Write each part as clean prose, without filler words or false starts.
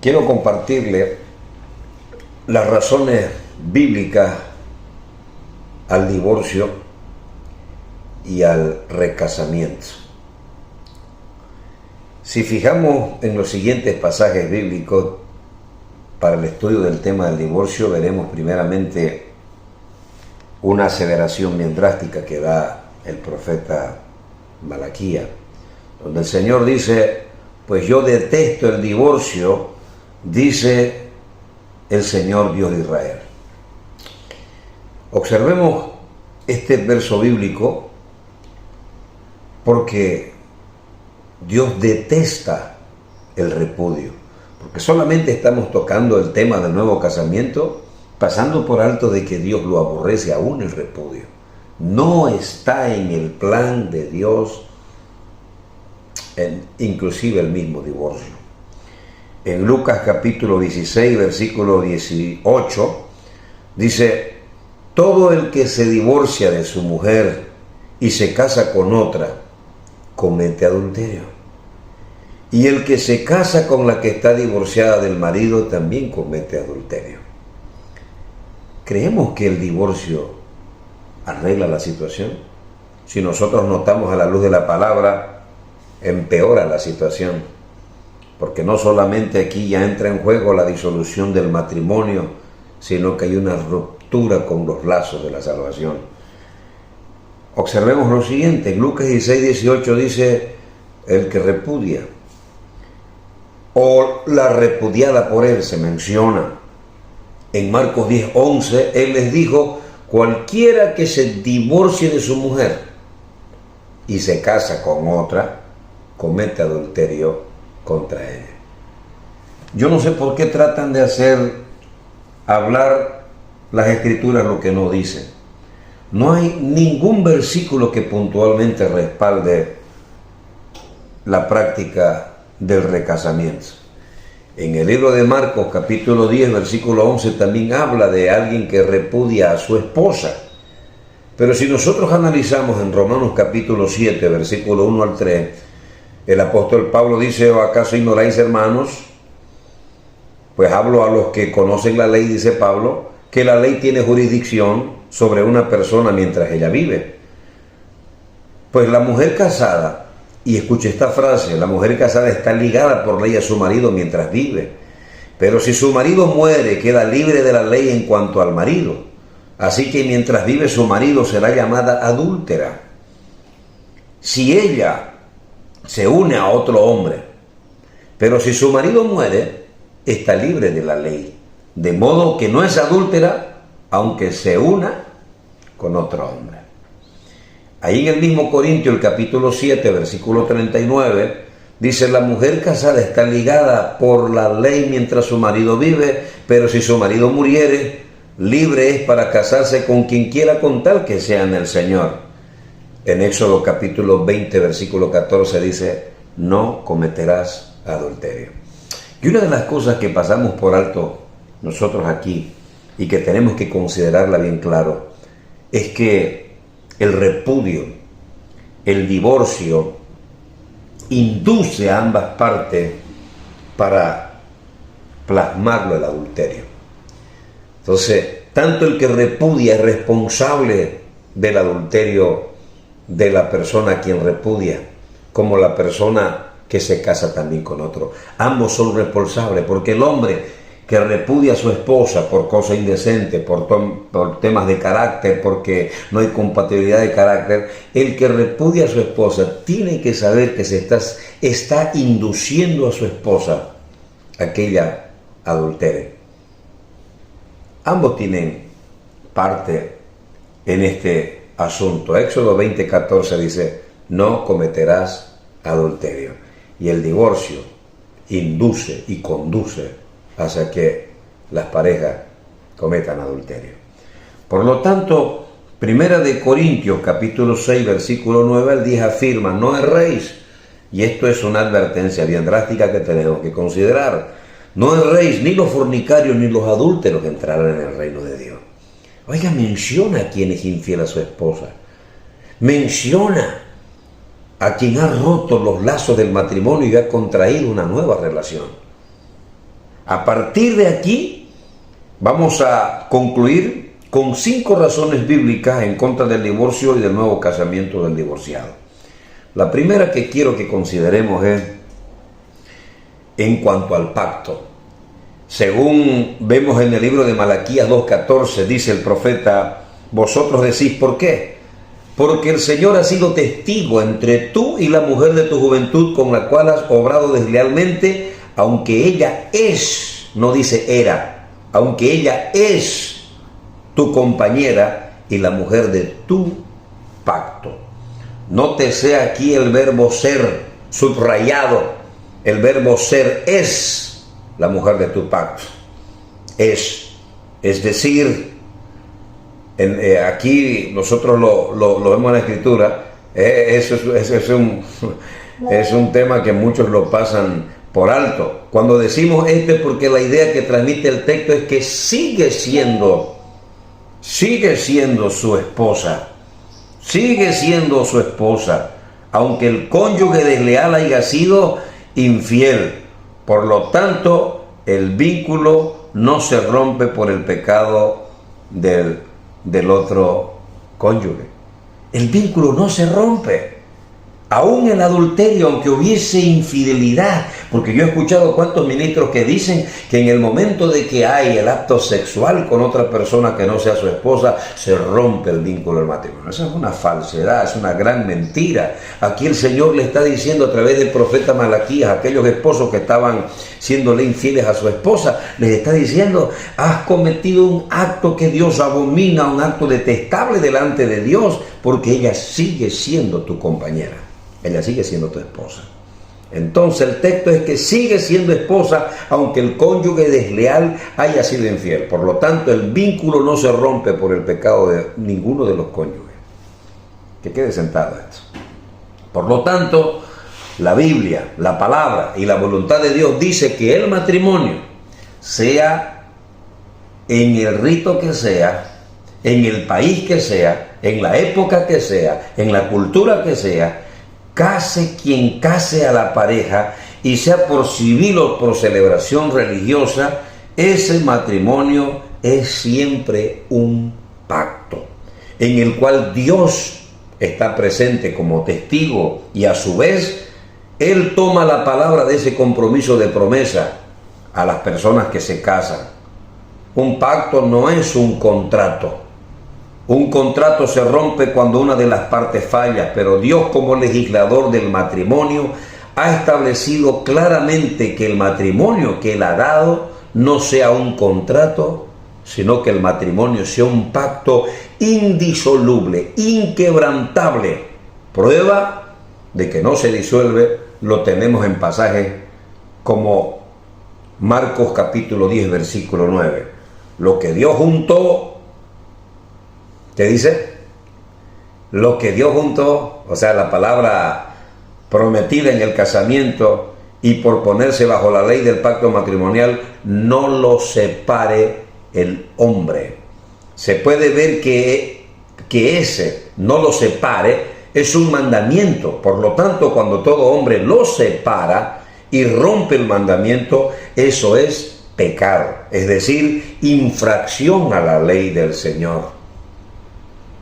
quiero compartirle las razones bíblicas al divorcio y al recasamiento. Si fijamos en los siguientes pasajes bíblicos para el estudio del tema del divorcio, veremos primeramente una aseveración bien drástica que da el profeta Malaquías, donde el Señor dice: pues yo detesto el divorcio, dice el Señor Dios de Israel. Observemos este verso bíblico porque Dios detesta el repudio, porque solamente estamos tocando el tema del nuevo casamiento, pasando por alto de que Dios lo aborrece aún el repudio. No está en el plan de Dios, inclusive el mismo divorcio. En Lucas capítulo 16, versículo 18, dice: todo el que se divorcia de su mujer y se casa con otra, comete adulterio. Y el que se casa con la que está divorciada del marido también comete adulterio. ¿Creemos que el divorcio arregla la situación? Si nosotros notamos a la luz de la palabra, empeora la situación, porque no solamente aquí ya entra en juego la disolución del matrimonio, sino que hay una ruptura con los lazos de la salvación. Observemos lo siguiente. En Lucas 16, 18 dice: el que repudia o la repudiada por él se menciona. En Marcos 10, 11, él les dijo: cualquiera que se divorcie de su mujer y se casa con otra, comete adulterio contra ella. Yo no sé por qué tratan de hacer hablar las escrituras lo que no dicen. No hay ningún versículo que puntualmente respalde la práctica del recasamiento. En el libro de Marcos capítulo 10 versículo 11 también habla de alguien que repudia a su esposa. Pero si nosotros analizamos en Romanos capítulo 7 versículo 1 al 3, el apóstol Pablo dice: ¿o acaso ignoráis, hermanos? Pues hablo a los que conocen la ley, dice Pablo, que la ley tiene jurisdicción sobre una persona mientras ella vive. Pues la mujer casada, y escuche esta frase, la mujer casada está ligada por ley a su marido mientras vive. Pero si su marido muere, queda libre de la ley en cuanto al marido. Así que mientras vive su marido será llamada adúltera. Si ella se une a otro hombre, pero si su marido muere, está libre de la ley. De modo que no es adúltera, aunque se una con otro hombre. Ahí en el mismo Corintio, el capítulo 7, versículo 39, dice: la mujer casada está ligada por la ley mientras su marido vive, pero si su marido muriere, libre es para casarse con quien quiera, con tal que sea en el Señor. En Éxodo capítulo 20, versículo 14 dice: no cometerás adulterio. Y una de las cosas que pasamos por alto nosotros aquí, y que tenemos que considerarla bien claro, es que el repudio, el divorcio, induce a ambas partes para plasmarlo el adulterio. Entonces, tanto el que repudia es responsable del adulterio de la persona a quien repudia, como la persona que se casa también con otro. Ambos son responsables, porque el hombre que repudia a su esposa por cosa indecente, por temas de carácter, porque no hay compatibilidad de carácter, el que repudia a su esposa tiene que saber que se está induciendo a su esposa a que ella adultere. Ambos tienen parte en este asunto. Éxodo 20:14 dice: no cometerás adulterio. Y el divorcio induce y conduce hacia que las parejas cometan adulterio. Por lo tanto, Primera de Corintios capítulo 6 versículo 9 al 10 afirma: no erréis. Y esto es una advertencia bien drástica que tenemos que considerar. No erréis, ni los fornicarios ni los adúlteros entrarán en el reino de Dios. Oiga, menciona a quien es infiel a su esposa. Menciona a quien ha roto los lazos del matrimonio y ha contraído una nueva relación. A partir de aquí vamos a concluir con 5 razones bíblicas en contra del divorcio y del nuevo casamiento del divorciado. La primera que quiero que consideremos es en cuanto al pacto. Según vemos en el libro de Malaquías 2:14, dice el profeta: vosotros decís, ¿por qué? Porque el Señor ha sido testigo entre tú y la mujer de tu juventud con la cual has obrado deslealmente, aunque ella es, no dice era, aunque ella es tu compañera y la mujer de tu pacto. Nótese aquí el verbo ser subrayado. El verbo ser es la mujer de tu pacto. Es decir, aquí nosotros lo vemos en la Escritura. Es un tema que muchos lo pasan por alto. Cuando decimos es porque la idea que transmite el texto es que sigue siendo su esposa. Sigue siendo su esposa, aunque el cónyuge desleal haya sido infiel. Por lo tanto, el vínculo no se rompe por el pecado del otro cónyuge. El vínculo no se rompe. Aún el adulterio, aunque hubiese infidelidad, porque yo he escuchado cuantos ministros que dicen que en el momento de que hay el acto sexual con otra persona que no sea su esposa, se rompe el vínculo del matrimonio. Esa es una falsedad, es una gran mentira. Aquí el Señor le está diciendo a través del profeta Malaquías a aquellos esposos que estaban siéndole infieles a su esposa, les está diciendo: has cometido un acto que Dios abomina, un acto detestable delante de Dios, porque ella sigue siendo tu compañera. Ella sigue siendo tu esposa. Entonces el texto es que sigue siendo esposa aunque el cónyuge desleal haya sido infiel. Por lo tanto, el vínculo no se rompe por el pecado de ninguno de los cónyuges. Que quede sentado esto. Por lo tanto, la Biblia, la palabra y la voluntad de Dios dice que el matrimonio, sea en el rito que sea, en el país que sea, en la época que sea, en la cultura que sea, case quien case a la pareja, y sea por civil o por celebración religiosa, ese matrimonio es siempre un pacto en el cual Dios está presente como testigo, y a su vez Él toma la palabra de ese compromiso de promesa a las personas que se casan. Un pacto no es un contrato. Un contrato se rompe cuando una de las partes falla, pero Dios, como legislador del matrimonio, ha establecido claramente que el matrimonio que Él ha dado no sea un contrato, sino que el matrimonio sea un pacto indisoluble, inquebrantable. Prueba de que no se disuelve lo tenemos en pasajes como Marcos capítulo 10, versículo 9. Lo que Dios juntó, ¿qué dice? Lo que Dios juntó, o sea, la palabra prometida en el casamiento, y por ponerse bajo la ley del pacto matrimonial, no lo separe el hombre. Se puede ver que ese no lo separe es un mandamiento. Por lo tanto, cuando todo hombre lo separa y rompe el mandamiento, eso es pecado, es decir, infracción a la ley del Señor.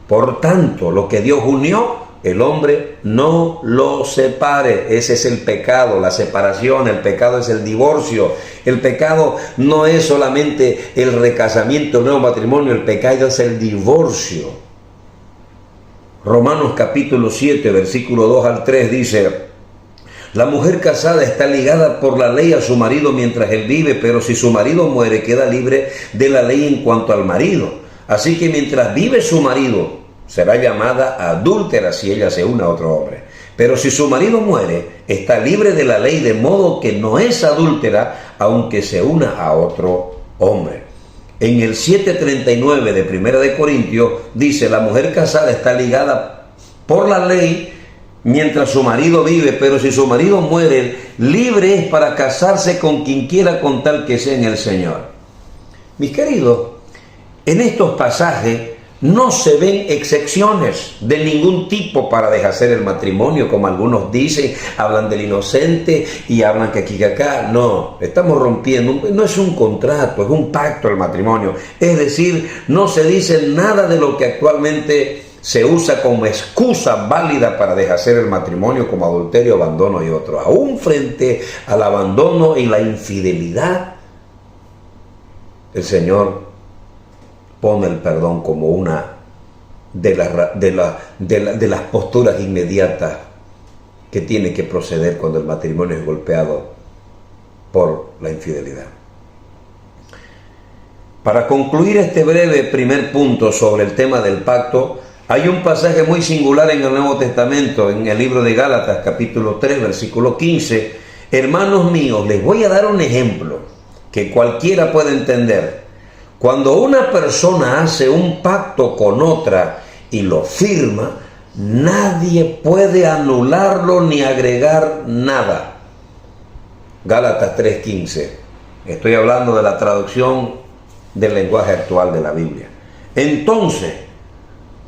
Por tanto, lo que Dios unió, el hombre no lo separe. Ese es el pecado, la separación. El pecado es el divorcio. El pecado no es solamente el recasamiento, el nuevo matrimonio. El pecado es el divorcio. Romanos capítulo 7, versículo 2 al 3 dice: la mujer casada está ligada por la ley a su marido mientras él vive, pero si su marido muere, queda libre de la ley en cuanto al marido. Así que mientras vive su marido, será llamada adúltera si ella se une a otro hombre. Pero si su marido muere, está libre de la ley, de modo que no es adúltera, aunque se una a otro hombre. En el 7:39 de Primera de Corintios dice: la mujer casada está ligada por la ley mientras su marido vive, pero si su marido muere, libre es para casarse con quien quiera, con tal que sea en el Señor. Mis queridos, en estos pasajes No se ven excepciones de ningún tipo para deshacer el matrimonio, como algunos dicen, hablan del inocente y hablan que aquí que acá. No, estamos rompiendo, no es un contrato, es un pacto el matrimonio. Es decir, no se dice nada de lo que actualmente se usa como excusa válida para deshacer el matrimonio, como adulterio, abandono y otro. Aún frente al abandono y la infidelidad, el Señor pone el perdón como una de las posturas inmediatas que tiene que proceder cuando el matrimonio es golpeado por la infidelidad. Para concluir este breve primer punto sobre el tema del pacto, hay un pasaje muy singular en el Nuevo Testamento, en el libro de Gálatas, capítulo 3, versículo 15. Hermanos míos, les voy a dar un ejemplo que cualquiera puede entender. Cuando una persona hace un pacto con otra y lo firma, nadie puede anularlo ni agregar nada. Gálatas 3:15. Estoy hablando de la traducción del lenguaje actual de la Biblia. Entonces,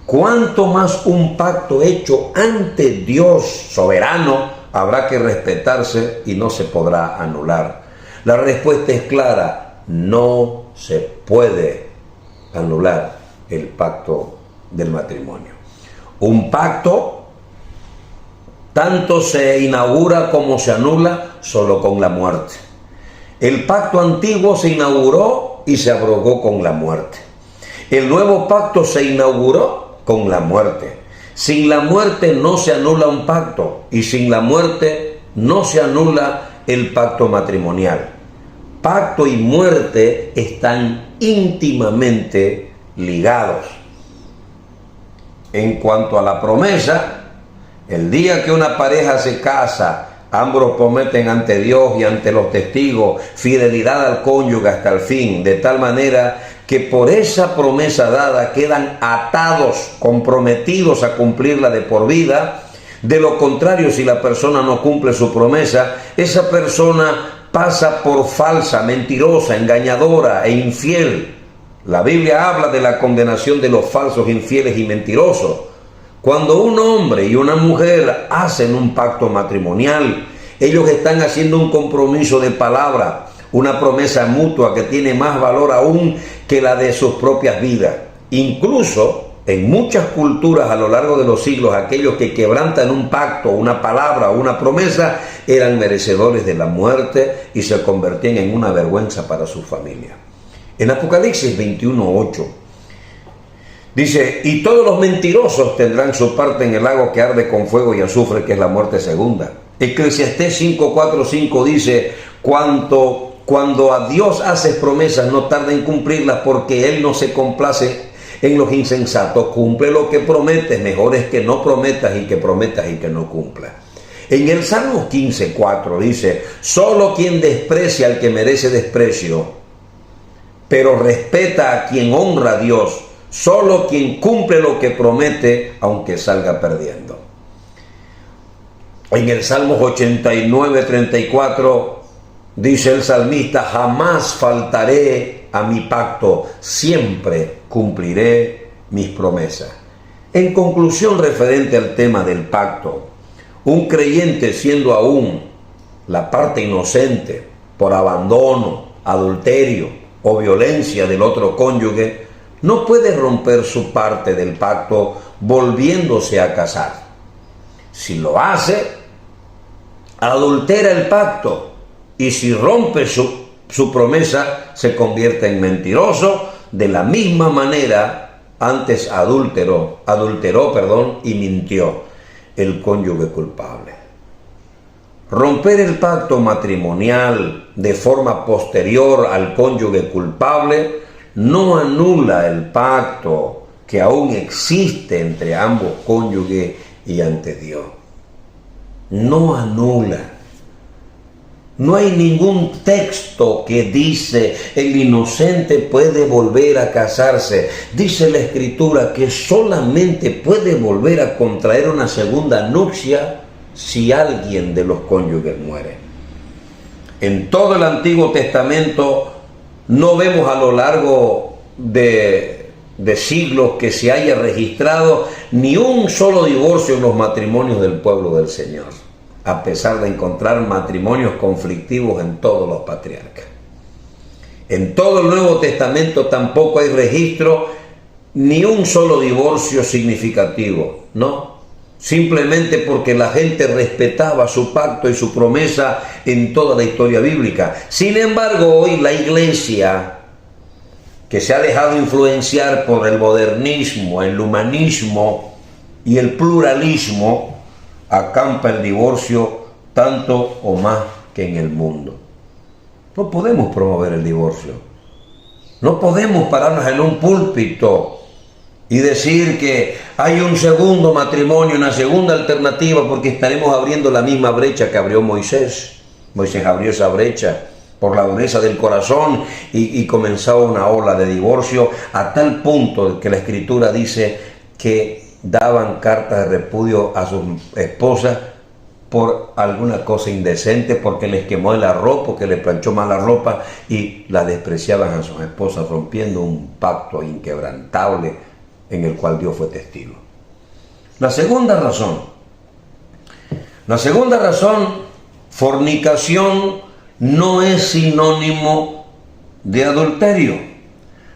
¿cuánto más un pacto hecho ante Dios soberano habrá que respetarse y no se podrá anular? La respuesta es clara: no se puede anular el pacto del matrimonio. Un pacto tanto se inaugura como se anula solo con la muerte. El pacto antiguo se inauguró y se abrogó con la muerte. El nuevo pacto se inauguró con la muerte. Sin la muerte no se anula un pacto, y sin la muerte no se anula el pacto matrimonial. Pacto y muerte están íntimamente ligados. En cuanto a la promesa, el día que una pareja se casa, ambos prometen ante Dios y ante los testigos fidelidad al cónyuge hasta el fin, de tal manera que por esa promesa dada quedan atados, comprometidos a cumplirla de por vida. De lo contrario, si la persona no cumple su promesa, esa persona pasa por falsa, mentirosa, engañadora e infiel. La Biblia habla de la condenación de los falsos, infieles y mentirosos. Cuando un hombre y una mujer hacen un pacto matrimonial, ellos están haciendo un compromiso de palabra, una promesa mutua que tiene más valor aún que la de sus propias vidas. Incluso en muchas culturas a lo largo de los siglos, aquellos que quebrantan un pacto, una palabra o una promesa, eran merecedores de la muerte y se convertían en una vergüenza para su familia. En Apocalipsis 21:8 dice: y todos los mentirosos tendrán su parte en el lago que arde con fuego y azufre, que es la muerte segunda. Eclesiastés 5:4-5 dice: cuando a Dios haces promesas, no tarda en cumplirlas, porque Él no se complace en los insensatos. Cumple lo que prometes, mejor es que no prometas y que prometas y que no cumplas. En el Salmo 15:4 dice: solo quien desprecia al que merece desprecio, pero respeta a quien honra a Dios, solo quien cumple lo que promete, aunque salga perdiendo. En el Salmo 89:34 dice el salmista: jamás faltaré a mi pacto, siempre cumpliré mis promesas. En conclusión, referente al tema del pacto, un creyente, siendo aún la parte inocente por abandono, adulterio o violencia del otro cónyuge, no puede romper su parte del pacto volviéndose a casar. Si lo hace, adultera el pacto, y si rompe su promesa, se convierte en mentiroso. De la misma manera, antes adulteró, y mintió el cónyuge culpable. Romper el pacto matrimonial de forma posterior al cónyuge culpable no anula el pacto que aún existe entre ambos cónyuges y ante Dios. No anula. No hay ningún texto que dice el inocente puede volver a casarse. Dice la Escritura que solamente puede volver a contraer una segunda nupcia si alguien de los cónyuges muere. En todo el Antiguo Testamento no vemos a lo largo de de siglos que se haya registrado ni un solo divorcio en los matrimonios del pueblo del Señor, a pesar de encontrar matrimonios conflictivos en todos los patriarcas. En todo el Nuevo Testamento tampoco hay registro ni un solo divorcio significativo, no, simplemente porque la gente respetaba su pacto y su promesa en toda la historia bíblica. Sin embargo, hoy la iglesia, que se ha dejado influenciar por el modernismo, el humanismo y el pluralismo, acampa el divorcio tanto o más que en el mundo. No podemos promover el divorcio. No podemos pararnos en un púlpito y decir que hay un segundo matrimonio, una segunda alternativa, porque estaremos abriendo la misma brecha que abrió Moisés. Moisés abrió esa brecha por la dureza del corazón y comenzaba una ola de divorcio a tal punto que la Escritura dice que daban cartas de repudio a sus esposas por alguna cosa indecente, porque les quemó el arroz, porque les planchó mal la ropa, y la despreciaban a sus esposas, rompiendo un pacto inquebrantable en el cual Dios fue testigo. La segunda razón, fornicación no es sinónimo de adulterio.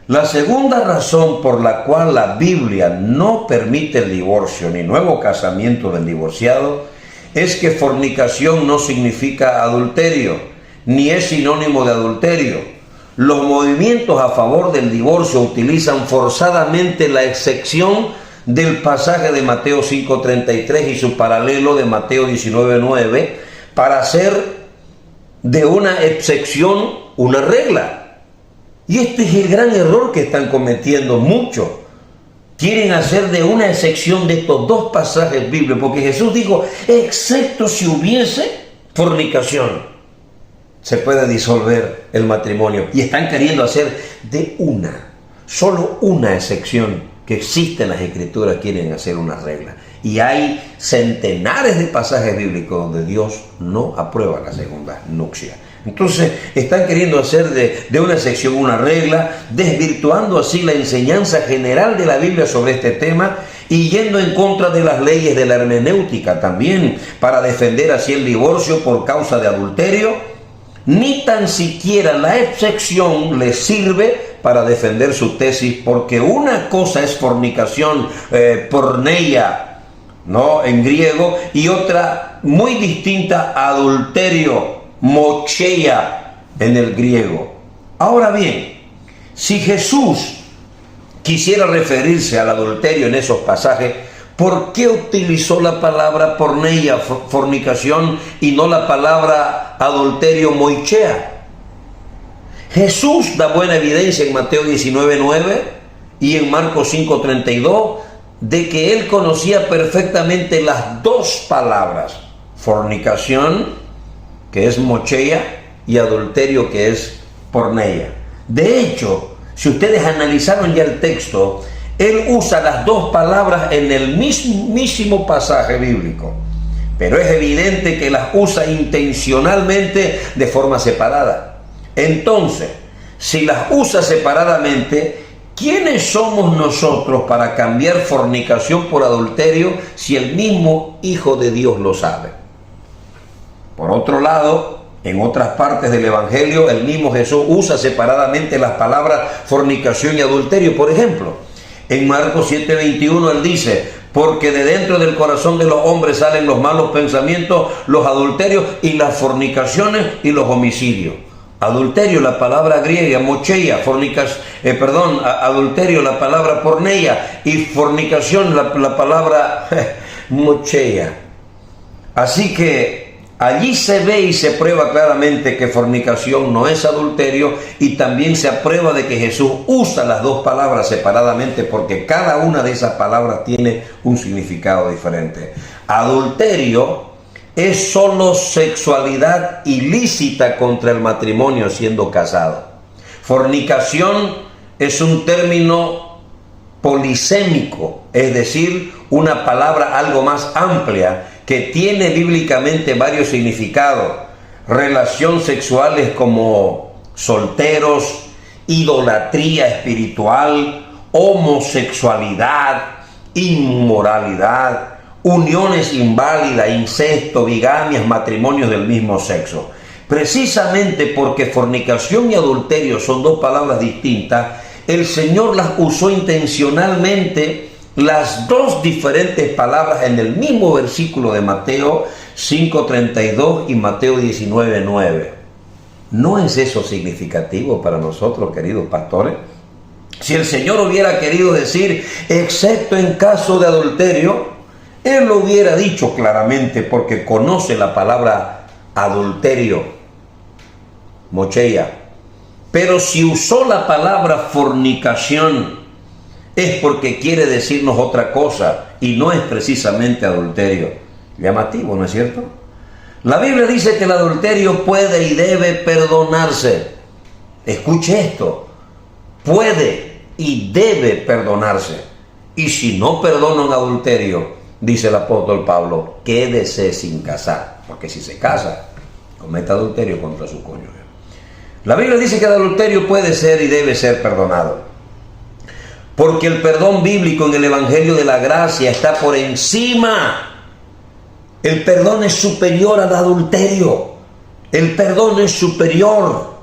La segunda razón por la cual la Biblia no permite el divorcio ni nuevo casamiento del divorciado es que fornicación no significa adulterio, ni es sinónimo de adulterio. Los movimientos a favor del divorcio utilizan forzadamente la excepción del pasaje de Mateo 5:33 y su paralelo de Mateo 19:9 para hacer de una excepción una regla. Y este es el gran error que están cometiendo muchos. Quieren hacer de una excepción de estos dos pasajes bíblicos, porque Jesús dijo, excepto si hubiese fornicación, se puede disolver el matrimonio. Y están queriendo hacer de solo una excepción que existe en las Escrituras, quieren hacer una regla. Y hay centenares de pasajes bíblicos donde Dios no aprueba la segunda nupcia. Entonces están queriendo hacer de una sección una regla, desvirtuando así la enseñanza general de la Biblia sobre este tema y yendo en contra de las leyes de la hermenéutica también, para defender así el divorcio por causa de adulterio. Ni tan siquiera la excepción les sirve para defender su tesis, porque una cosa es fornicación, porneia, ¿no?, en griego, y otra muy distinta, adulterio, mocheia en el griego. Ahora bien, si Jesús quisiera referirse al adulterio en esos pasajes, ¿por qué utilizó la palabra porneia, fornicación, y no la palabra adulterio, moichea? Jesús da buena evidencia en Mateo 19:9 y en Marcos 5:32 de que él conocía perfectamente las dos palabras, fornicación, que es mocheia, y adulterio, que es porneia. De hecho, si ustedes analizaron ya el texto, él usa las dos palabras en el mismísimo pasaje bíblico, pero es evidente que las usa intencionalmente de forma separada. Entonces, si las usa separadamente, ¿quiénes somos nosotros para cambiar fornicación por adulterio si el mismo Hijo de Dios lo sabe? Por otro lado, en otras partes del Evangelio, el mismo Jesús usa separadamente las palabras fornicación y adulterio. Por ejemplo, en Marcos 7:21 él dice, porque de dentro del corazón de los hombres salen los malos pensamientos, los adulterios y las fornicaciones y los homicidios. Adulterio, la palabra griega, mocheia, adulterio, la palabra porneia, y fornicación, la palabra mocheia. Así que allí se ve y se prueba claramente que fornicación no es adulterio, y también se aprueba de que Jesús usa las dos palabras separadamente, porque cada una de esas palabras tiene un significado diferente. Adulterio es solo sexualidad ilícita contra el matrimonio siendo casado. Fornicación es un término polisémico, es decir, una palabra algo más amplia que tiene bíblicamente varios significados. Relación sexuales como solteros, idolatría espiritual, homosexualidad, inmoralidad, uniones inválidas, incesto, bigamias, matrimonios del mismo sexo. Precisamente porque fornicación y adulterio son dos palabras distintas, el Señor las usó intencionalmente, las dos diferentes palabras, en el mismo versículo de Mateo 5:32 y Mateo 19:9. ¿No es eso significativo para nosotros, queridos pastores? Si el Señor hubiera querido decir, excepto en caso de adulterio, Él lo hubiera dicho claramente, porque conoce la palabra adulterio, mocheia. Pero si usó la palabra fornicación, es porque quiere decirnos otra cosa, y no es precisamente adulterio. Llamativo, ¿no es cierto? La Biblia dice que el adulterio puede y debe perdonarse. Escuche esto, puede y debe perdonarse. Y si no perdona un adulterio, dice el apóstol Pablo, quédese sin casar, porque si se casa, comete adulterio contra su cónyuge. La Biblia dice que el adulterio puede ser y debe ser perdonado, porque el perdón bíblico en el Evangelio de la Gracia está por encima. El perdón es superior al adulterio. El perdón es superior.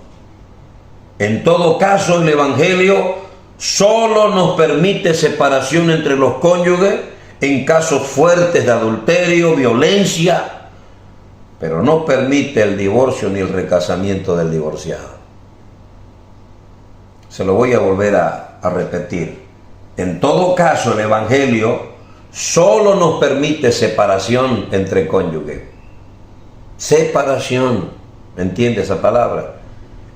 En todo caso, el Evangelio solo nos permite separación entre los cónyuges en casos fuertes de adulterio, violencia, pero no permite el divorcio ni el recasamiento del divorciado. Se lo voy a volver a repetir. En todo caso, el Evangelio solo nos permite separación entre cónyuges. Separación, ¿entiende esa palabra?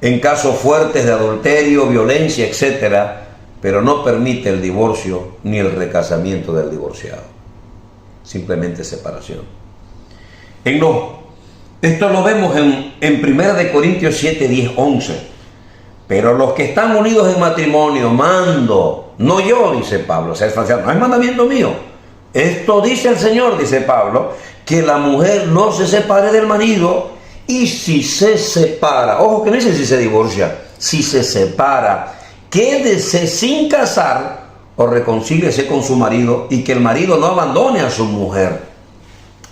En casos fuertes de adulterio, violencia, etcétera, pero no permite el divorcio ni el recasamiento del divorciado. Simplemente separación. Esto lo vemos en 1 Corintios 7, 10, 11. Pero los que están unidos en matrimonio, mando, no yo, dice Pablo, o sea, no es mandamiento mío. Esto dice el Señor, dice Pablo, que la mujer no se separe del marido, y si se separa, ojo que no dice si se divorcia, si se separa, quédese sin casar o reconcíliese con su marido, y que el marido no abandone a su mujer.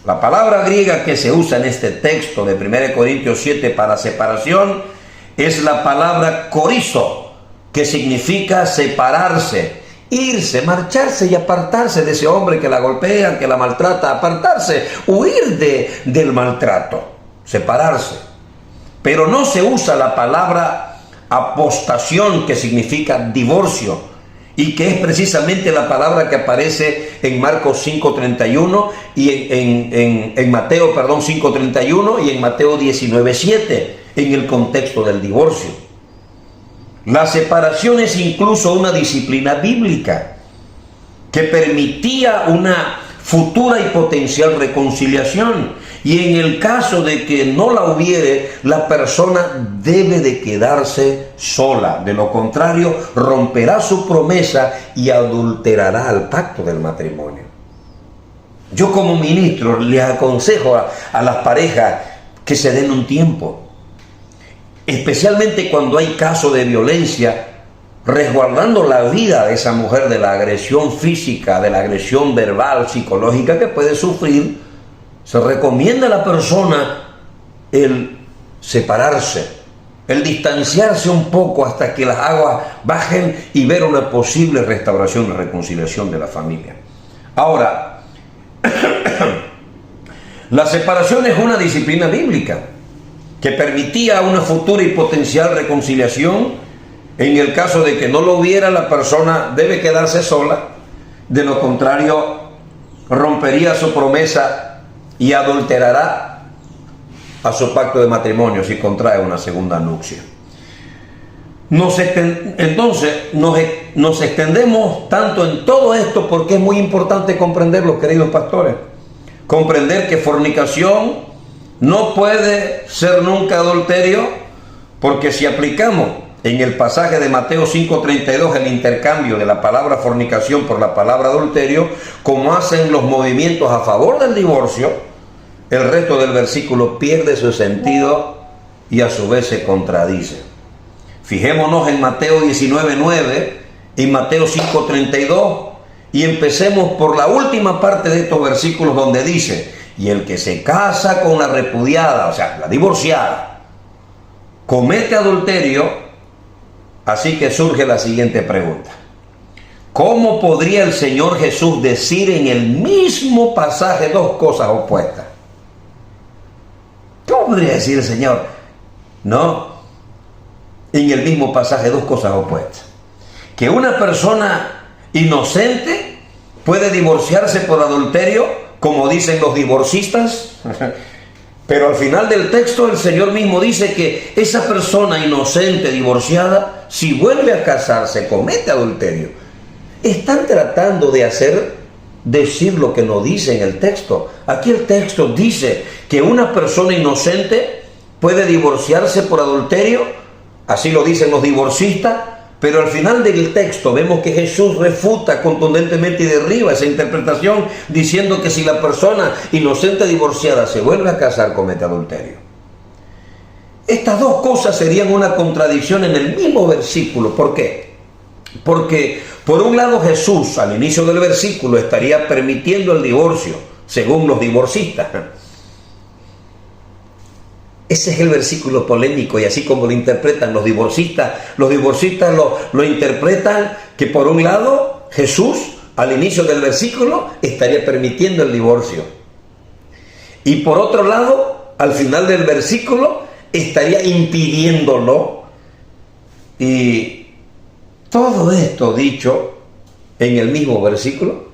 La palabra griega que se usa en este texto de 1 Corintios 7 para separación es la palabra corizo, que significa separarse, irse, marcharse y apartarse de ese hombre que la golpea, que la maltrata, apartarse, huir del maltrato, separarse. Pero no se usa la palabra apostación, que significa divorcio, y que es precisamente la palabra que aparece en Marcos 5:31 y en Mateo 5:31 y en Mateo 19:7, en el contexto del divorcio. La separación es incluso una disciplina bíblica que permitía una futura y potencial reconciliación, y en el caso de que no la hubiere, la persona debe de quedarse sola. De lo contrario, romperá su promesa y adulterará el pacto del matrimonio. Yo como ministro le aconsejo a las parejas que se den un tiempo, especialmente cuando hay casos de violencia, resguardando la vida de esa mujer de la agresión física, de la agresión verbal, psicológica que puede sufrir. Se recomienda a la persona el separarse, el distanciarse un poco hasta que las aguas bajen y ver una posible restauración y reconciliación de la familia. Ahora, la separación es una disciplina bíblica que permitía una futura y potencial reconciliación. En el caso de que no lo hubiera, la persona debe quedarse sola. De lo contrario, rompería su promesa y adulterará a su pacto de matrimonio si contrae una segunda nupcia. Entonces nos extendemos tanto en todo esto porque es muy importante comprenderlo, queridos pastores. Comprender que fornicación no puede ser nunca adulterio, porque si aplicamos en el pasaje de Mateo 5:32 el intercambio de la palabra fornicación por la palabra adulterio, como hacen los movimientos a favor del divorcio, el resto del versículo pierde su sentido y a su vez se contradice. Fijémonos en Mateo 19:9, en Mateo 5:32, y empecemos por la última parte de estos versículos donde dice: y el que se casa con la repudiada, o sea, la divorciada, comete adulterio. Así que surge la siguiente pregunta: ¿cómo podría el Señor Jesús decir en el mismo pasaje dos cosas opuestas? ¿Cómo podría decir el Señor, no, en el mismo pasaje dos cosas opuestas? Que una persona inocente puede divorciarse por adulterio, como dicen los divorcistas, pero al final del texto el Señor mismo dice que esa persona inocente divorciada, si vuelve a casarse, comete adulterio. Están tratando de decir lo que no dice en el texto. Aquí el texto dice que una persona inocente puede divorciarse por adulterio, así lo dicen los divorcistas, pero al final del texto vemos que Jesús refuta contundentemente y derriba esa interpretación, diciendo que si la persona inocente divorciada se vuelve a casar, comete adulterio. Estas dos cosas serían una contradicción en el mismo versículo. ¿Por qué? Porque por un lado Jesús al inicio del versículo estaría permitiendo el divorcio, según los divorcistas. Ese es el versículo polémico, y así como lo interpretan los divorcistas lo interpretan que por un lado Jesús al inicio del versículo estaría permitiendo el divorcio, y por otro lado al final del versículo estaría impidiéndolo. Y todo esto dicho en el mismo versículo,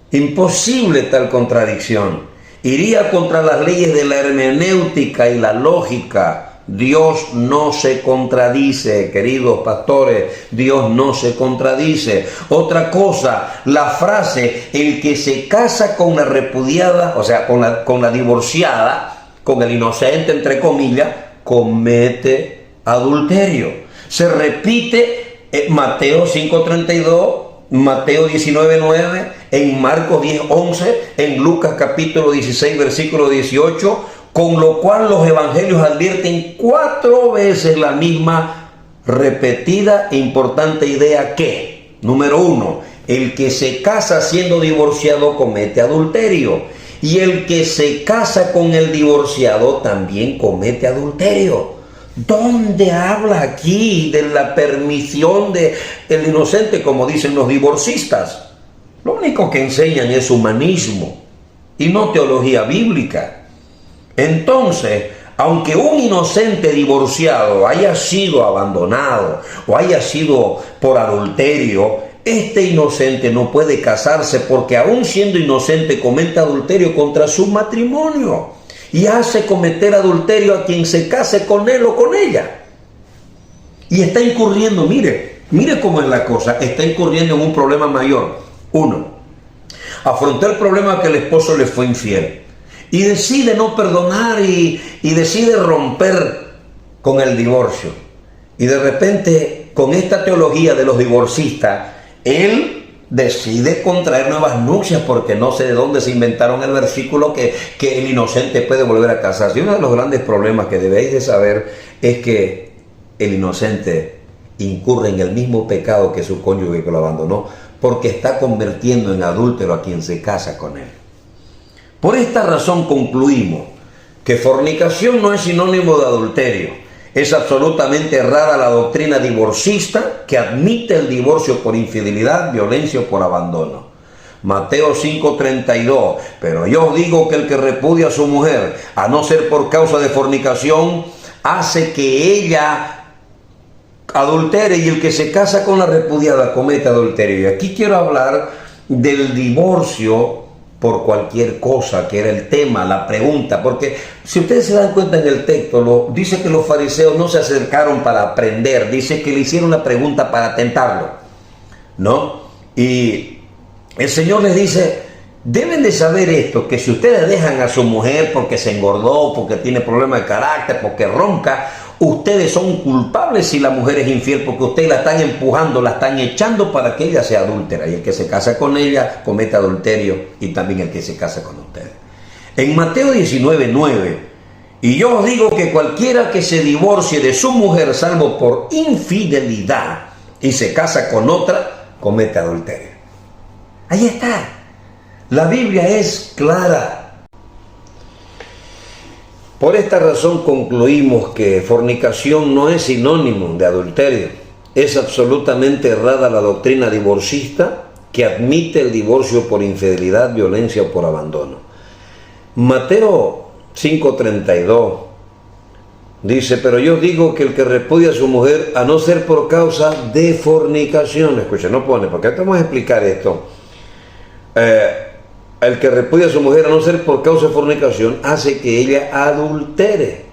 imposible tal contradicción. Iría contra las leyes de la hermenéutica y la lógica. Dios no se contradice, queridos pastores, Dios no se contradice. Otra cosa, la frase, el que se casa con la repudiada, o sea, con la divorciada, con el inocente, entre comillas, comete adulterio. Se repite Mateo 5:32, Mateo 19:9, en Marcos 10:11, en Lucas capítulo 16, versículo 18, con lo cual los evangelios advierten 4 veces la misma repetida e importante idea que, número 1, el que se casa siendo divorciado comete adulterio, y el que se casa con el divorciado también comete adulterio. ¿Dónde habla aquí de la permisión del inocente, como dicen los divorcistas? Lo único que enseñan es humanismo y no teología bíblica. Entonces, aunque un inocente divorciado haya sido abandonado o haya sido por adulterio, este inocente no puede casarse, porque aún siendo inocente comete adulterio contra su matrimonio y hace cometer adulterio a quien se case con él o con ella. Y está incurriendo, mire cómo es la cosa, está incurriendo en un problema mayor. 1, afrontó el problema que el esposo le fue infiel y decide no perdonar y decide romper con el divorcio. Y de repente, con esta teología de los divorcistas, él decide contraer nuevas nupcias, porque no sé de dónde se inventaron el versículo que el inocente puede volver a casarse. Y uno de los grandes problemas que debéis de saber es que el inocente incurre en el mismo pecado que su cónyuge que lo abandonó, porque está convirtiendo en adúltero a quien se casa con él. Por esta razón concluimos que fornicación no es sinónimo de adulterio. Es absolutamente errada la doctrina divorcista que admite el divorcio por infidelidad, violencia o por abandono. Mateo 5:32, pero yo os digo que el que repudia a su mujer, a no ser por causa de fornicación, hace que ella adultere, y el que se casa con la repudiada comete adulterio. Y aquí quiero hablar del divorcio por cualquier cosa, que era el tema, la pregunta, porque si ustedes se dan cuenta en el texto, dice que los fariseos no se acercaron para aprender, dice que le hicieron la pregunta para tentarlo, ¿no? Y el Señor les dice: deben de saber esto, que si ustedes dejan a su mujer porque se engordó, porque tiene problemas de carácter, porque ronca, ustedes son culpables si la mujer es infiel, porque ustedes la están empujando, la están echando para que ella sea adúltera, y el que se casa con ella comete adulterio, y también el que se casa con ustedes. En Mateo 19:9, y yo os digo que cualquiera que se divorcie de su mujer salvo por infidelidad, y se casa con otra, comete adulterio. Ahí está. La Biblia es clara. Por esta razón concluimos que fornicación no es sinónimo de adulterio. Es absolutamente errada la doctrina divorcista que admite el divorcio por infidelidad, violencia o por abandono. Mateo 5:32 dice: pero yo digo que el que repudia a su mujer, a no ser por causa de fornicación, escucha, no pone, porque te vamos a explicar esto. El que repudia a su mujer, a no ser por causa de fornicación, hace que ella adultere.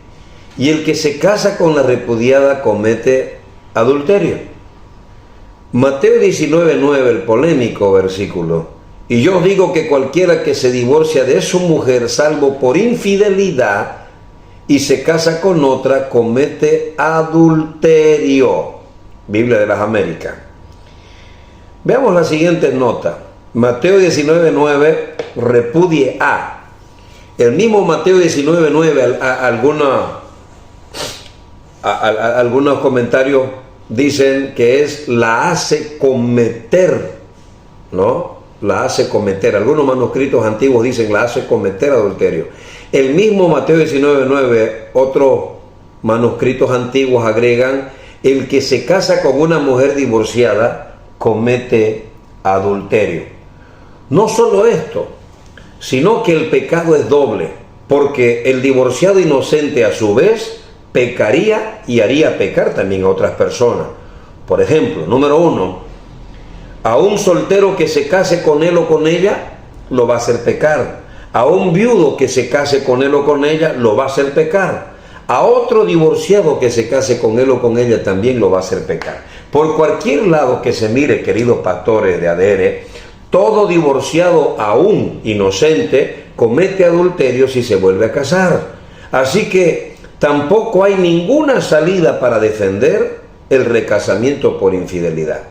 Y el que se casa con la repudiada comete adulterio. Mateo 19:9, el polémico versículo: y yo os digo que cualquiera que se divorcia de su mujer, salvo por infidelidad, y se casa con otra, comete adulterio. Biblia de las Américas. Veamos la siguiente nota. Mateo 19:9, repudie a. El mismo Mateo 19:9, algunos comentarios dicen que es la hace cometer, ¿no? La hace cometer. Algunos manuscritos antiguos dicen la hace cometer adulterio. El mismo Mateo 19:9, otros manuscritos antiguos agregan: el que se casa con una mujer divorciada comete adulterio. No solo esto, sino que el pecado es doble, porque el divorciado inocente a su vez pecaría y haría pecar también a otras personas. Por ejemplo, número 1, a un soltero que se case con él o con ella, lo va a hacer pecar. A un viudo que se case con él o con ella, lo va a hacer pecar. A otro divorciado que se case con él o con ella, también lo va a hacer pecar. Por cualquier lado que se mire, queridos pastores de Adere, todo divorciado, aún inocente, comete adulterio si se vuelve a casar. Así que tampoco hay ninguna salida para defender el recasamiento por infidelidad.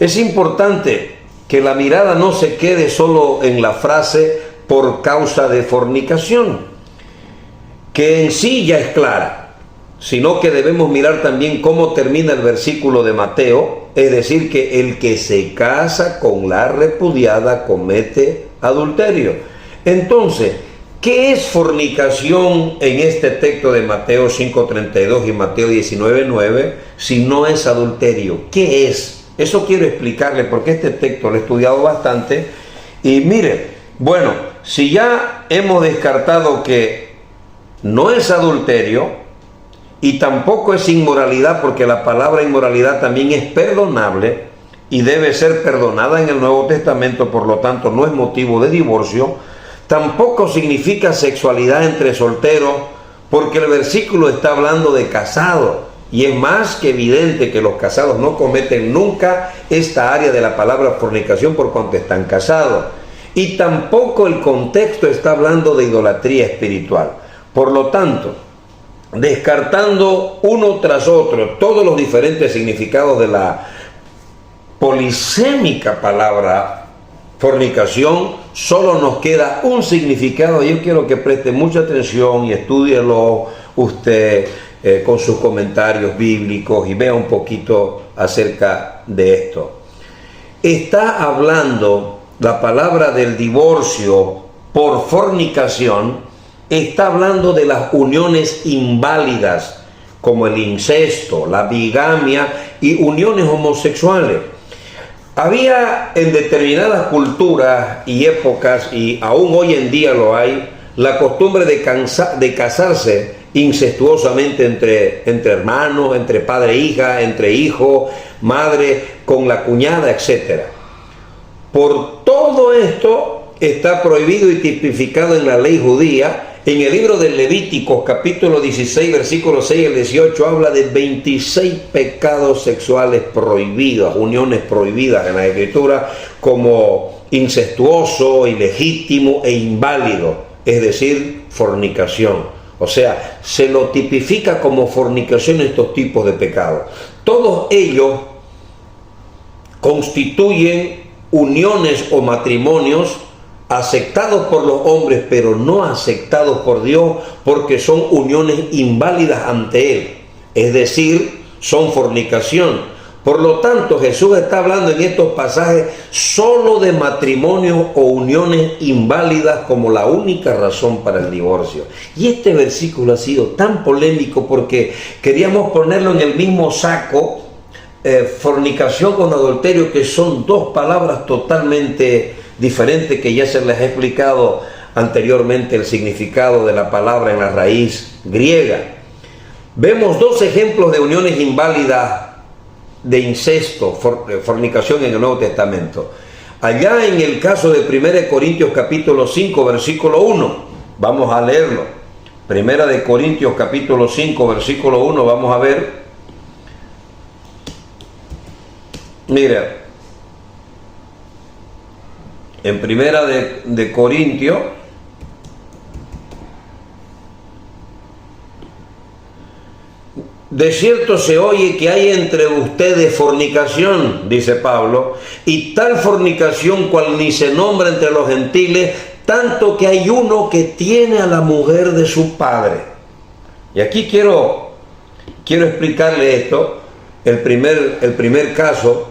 Es importante que la mirada no se quede solo en la frase por causa de fornicación, que en sí ya es clara, sino que debemos mirar también cómo termina el versículo de Mateo, es decir, que el que se casa con la repudiada comete adulterio. Entonces, ¿qué es fornicación en este texto de Mateo 5:32 y Mateo 19:9 si no es adulterio? ¿Qué es? Eso quiero explicarle porque este texto lo he estudiado bastante y mire, bueno, si ya hemos descartado que no es adulterio y tampoco es inmoralidad, porque la palabra inmoralidad también es perdonable y debe ser perdonada en el Nuevo Testamento, por lo tanto no es motivo de divorcio. Tampoco significa sexualidad entre solteros, porque el versículo está hablando de casados, y es más que evidente que los casados no cometen nunca esta área de la palabra fornicación por cuanto están casados. Y tampoco el contexto está hablando de idolatría espiritual. Por lo tanto, descartando uno tras otro todos los diferentes significados de la polisémica palabra fornicación, solo nos queda un significado. Yo quiero que preste mucha atención y estúdielo usted con sus comentarios bíblicos y vea un poquito acerca de esto. Está hablando la palabra del divorcio por fornicación, está hablando de las uniones inválidas, como el incesto, la bigamia y uniones homosexuales. Había en determinadas culturas y épocas, y aún hoy en día lo hay, la costumbre de casarse incestuosamente entre hermanos, entre padre e hija, entre hijo, madre, con la cuñada, etc. Por todo esto está prohibido y tipificado en la ley judía. En el libro de Levíticos, capítulo 16, versículos 6 al 18, habla de 26 pecados sexuales prohibidos, uniones prohibidas en la Escritura, como incestuoso, ilegítimo e inválido, es decir, fornicación. O sea, se lo tipifica como fornicación estos tipos de pecados. Todos ellos constituyen uniones o matrimonios aceptados por los hombres, pero no aceptados por Dios, porque son uniones inválidas ante Él. Es decir, son fornicación. Por lo tanto, Jesús está hablando en estos pasajes solo de matrimonios o uniones inválidas como la única razón para el divorcio. Y este versículo ha sido tan polémico porque queríamos ponerlo en el mismo saco, fornicación con adulterio, que son dos palabras totalmente diferentes, que ya se les ha explicado anteriormente el significado de la palabra en la raíz griega. Vemos dos ejemplos de uniones inválidas de incesto, fornicación en el Nuevo Testamento. Allá en el caso de 1 Corintios capítulo 5 versículo 1, vamos a leerlo. 1 Corintios capítulo 5 versículo 1, vamos a ver. Mira, en 1 Corintios de cierto se oye que hay entre ustedes fornicación, dice Pablo, y tal fornicación cual ni se nombra entre los gentiles, tanto que hay uno que tiene a la mujer de su padre. Y aquí quiero explicarle esto. El primer caso,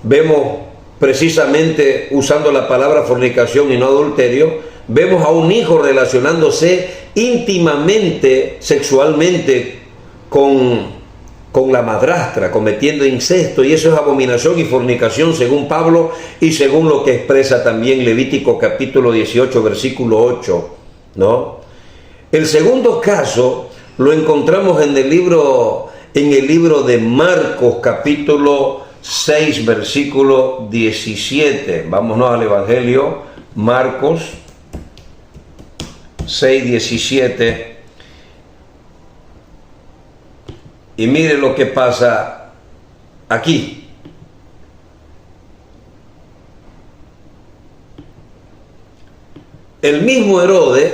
vemos precisamente, usando la palabra fornicación y no adulterio, vemos a un hijo relacionándose íntimamente, sexualmente, con la madrastra, cometiendo incesto, y eso es abominación y fornicación según Pablo y según lo que expresa también Levítico capítulo 18 versículo 8, ¿no? El segundo caso lo encontramos en el libro de Marcos capítulo 6 versículo 17. Vámonos al Evangelio, Marcos 6, 17. Y mire lo que pasa aquí. El mismo Herodes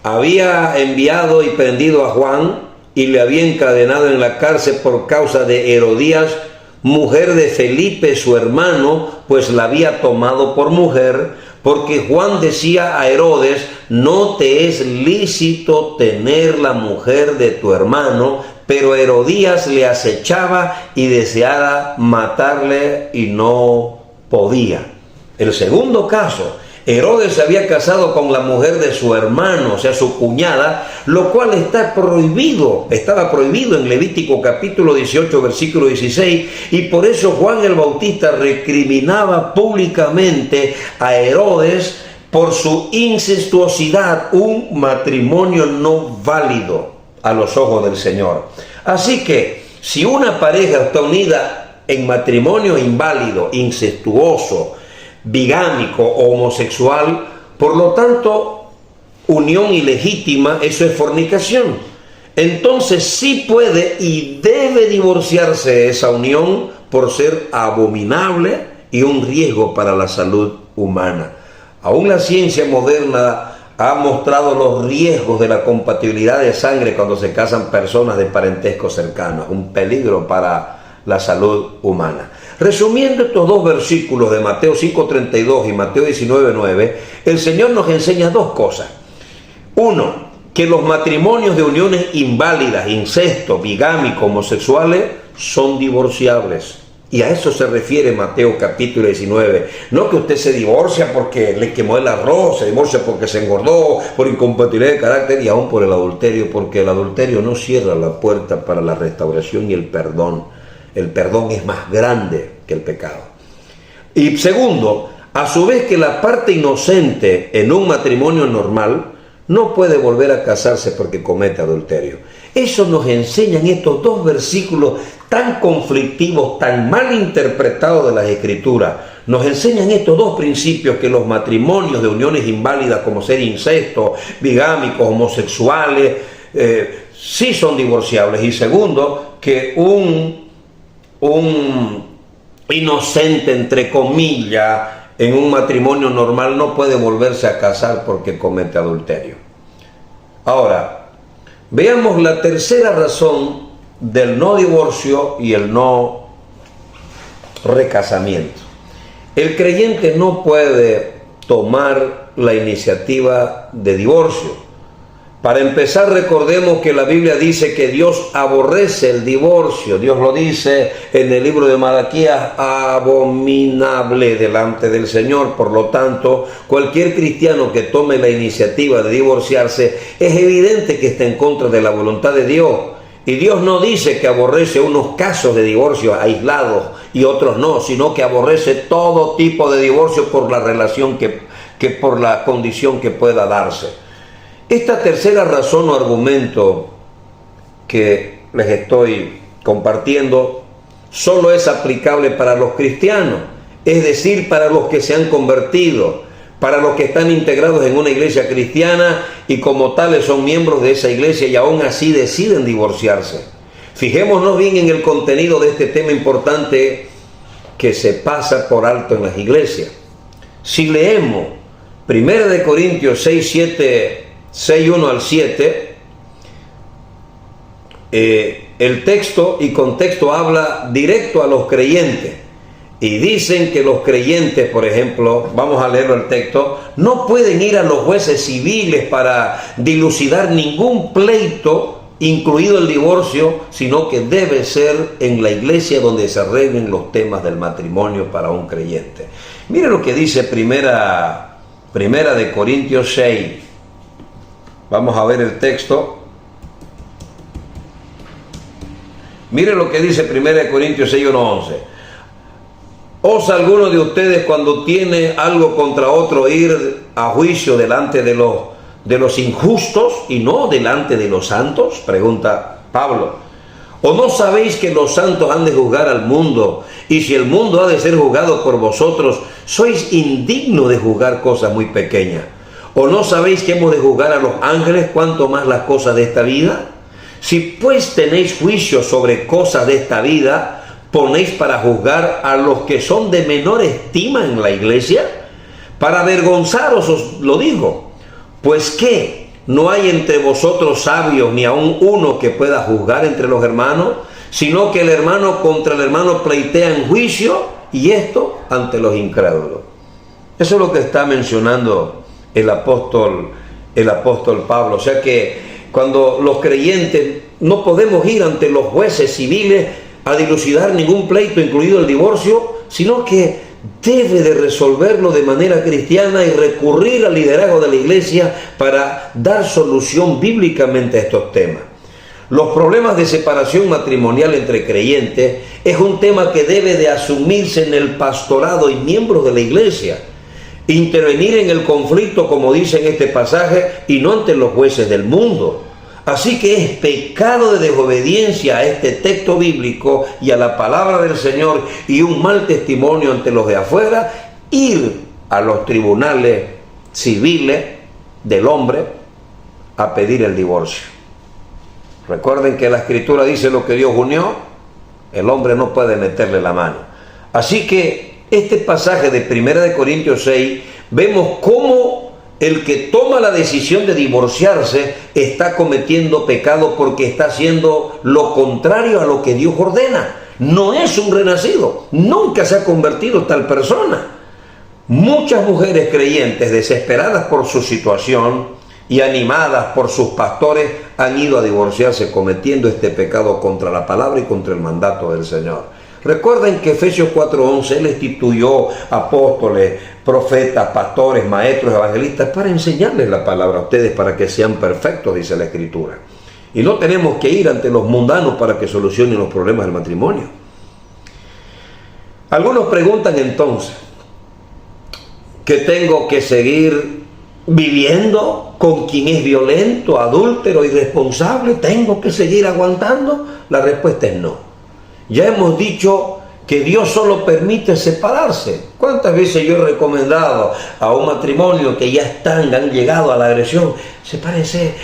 había enviado y prendido a Juan y le había encadenado en la cárcel por causa de Herodías, mujer de Felipe, su hermano, pues la había tomado por mujer, porque Juan decía a Herodes: no te es lícito tener la mujer de tu hermano. Pero Herodías le acechaba y deseaba matarle y no podía. El segundo caso, Herodes se había casado con la mujer de su hermano, o sea, su cuñada, lo cual estaba prohibido en Levítico capítulo 18, versículo 16, y por eso Juan el Bautista recriminaba públicamente a Herodes por su incestuosidad, un matrimonio no válido a los ojos del Señor. Así que si una pareja está unida en matrimonio inválido, incestuoso, bigámico o homosexual, por lo tanto unión ilegítima, eso es fornicación. Entonces sí puede y debe divorciarse esa unión por ser abominable y un riesgo para la salud humana. Aún la ciencia moderna ha mostrado los riesgos de la compatibilidad de sangre cuando se casan personas de parentesco cercano, un peligro para la salud humana. Resumiendo estos dos versículos de Mateo 5:32 y Mateo 19:9, el Señor nos enseña dos cosas. Uno, que los matrimonios de uniones inválidas, incesto, bigámico, homosexuales, son divorciables. Y a eso se refiere Mateo capítulo 19. No que usted se divorcia porque le quemó el arroz, se divorcia porque se engordó, por incompatibilidad de carácter y aún por el adulterio, porque el adulterio no cierra la puerta para la restauración y el perdón. El perdón es más grande que el pecado. Y segundo, a su vez que la parte inocente en un matrimonio normal no puede volver a casarse porque comete adulterio. Eso nos enseñan estos dos versículos tan conflictivos, tan mal interpretados de las Escrituras. Nos enseñan estos dos principios, que los matrimonios de uniones inválidas como ser incesto, bigámicos, homosexuales, sí son divorciables. Y segundo, que un inocente, entre comillas, en un matrimonio normal no puede volverse a casar porque comete adulterio. Ahora, veamos la tercera razón del no divorcio y el no recasamiento. El creyente no puede tomar la iniciativa de divorcio. Para empezar, recordemos que la Biblia dice que Dios aborrece el divorcio. Dios lo dice en el libro de Malaquías, abominable delante del Señor. Por lo tanto, cualquier cristiano que tome la iniciativa de divorciarse, es evidente que está en contra de la voluntad de Dios. Y Dios no dice que aborrece unos casos de divorcio aislados y otros no, sino que aborrece todo tipo de divorcio por la relación que por la condición que pueda darse. Esta tercera razón o argumento que les estoy compartiendo solo es aplicable para los cristianos, es decir, para los que se han convertido, para los que están integrados en una iglesia cristiana y como tales son miembros de esa iglesia y aún así deciden divorciarse. Fijémonos bien en el contenido de este tema importante que se pasa por alto en las iglesias. Si leemos 1 Corintios 6:1 al 7, el texto y contexto habla directo a los creyentes y dicen que los creyentes, por ejemplo, vamos a leerlo el texto, no pueden ir a los jueces civiles para dilucidar ningún pleito, incluido el divorcio, sino que debe ser en la iglesia donde se arreglen los temas del matrimonio para un creyente. Mire lo que dice primera de Corintios 6. Vamos a ver el texto. Mire lo que dice 1 Corintios 6, 1, 11. ¿Osa alguno de ustedes cuando tiene algo contra otro ir a juicio delante de los injustos y no delante de los santos? Pregunta Pablo. ¿O no sabéis que los santos han de juzgar al mundo? Y si el mundo ha de ser juzgado por vosotros, sois indignos de juzgar cosas muy pequeñas. ¿O no sabéis que hemos de juzgar a los ángeles, cuanto más las cosas de esta vida? Si pues tenéis juicio sobre cosas de esta vida, ¿ponéis para juzgar a los que son de menor estima en la iglesia? Para avergonzaros os lo digo. Pues ¿qué? ¿No hay entre vosotros sabios ni aun uno que pueda juzgar entre los hermanos? Sino que el hermano contra el hermano pleitea en juicio, y esto ante los incrédulos. Eso es lo que está mencionando el apóstol Pablo. O sea que cuando los creyentes no podemos ir ante los jueces civiles a dilucidar ningún pleito, incluido el divorcio, sino que debe de resolverlo de manera cristiana y recurrir al liderazgo de la iglesia para dar solución bíblicamente a estos temas. Los problemas de separación matrimonial entre creyentes es un tema que debe de asumirse en el pastorado y miembros de la iglesia. Intervenir en el conflicto, como dice en este pasaje, y no ante los jueces del mundo. Así que es pecado de desobediencia a este texto bíblico y a la palabra del Señor y un mal testimonio ante los de afuera, ir a los tribunales civiles del hombre a pedir el divorcio. Recuerden que la Escritura dice: lo que Dios unió, el hombre no puede meterle la mano. Así que este pasaje de 1 Corintios 6, vemos cómo el que toma la decisión de divorciarse está cometiendo pecado porque está haciendo lo contrario a lo que Dios ordena. No es un renacido, nunca se ha convertido tal persona. Muchas mujeres creyentes, desesperadas por su situación y animadas por sus pastores, han ido a divorciarse cometiendo este pecado contra la palabra y contra el mandato del Señor. Recuerden que Efesios 4:11, Él instituyó apóstoles, profetas, pastores, maestros, evangelistas para enseñarles la palabra a ustedes para que sean perfectos, dice la Escritura. Y no tenemos que ir ante los mundanos para que solucionen los problemas del matrimonio. Algunos preguntan entonces, ¿que tengo que seguir viviendo con quien es violento, adúltero, irresponsable? ¿Tengo que seguir aguantando? La respuesta es no. Ya hemos dicho que Dios solo permite separarse. ¿Cuántas veces yo he recomendado a un matrimonio que ya han llegado a la agresión? Sepárense,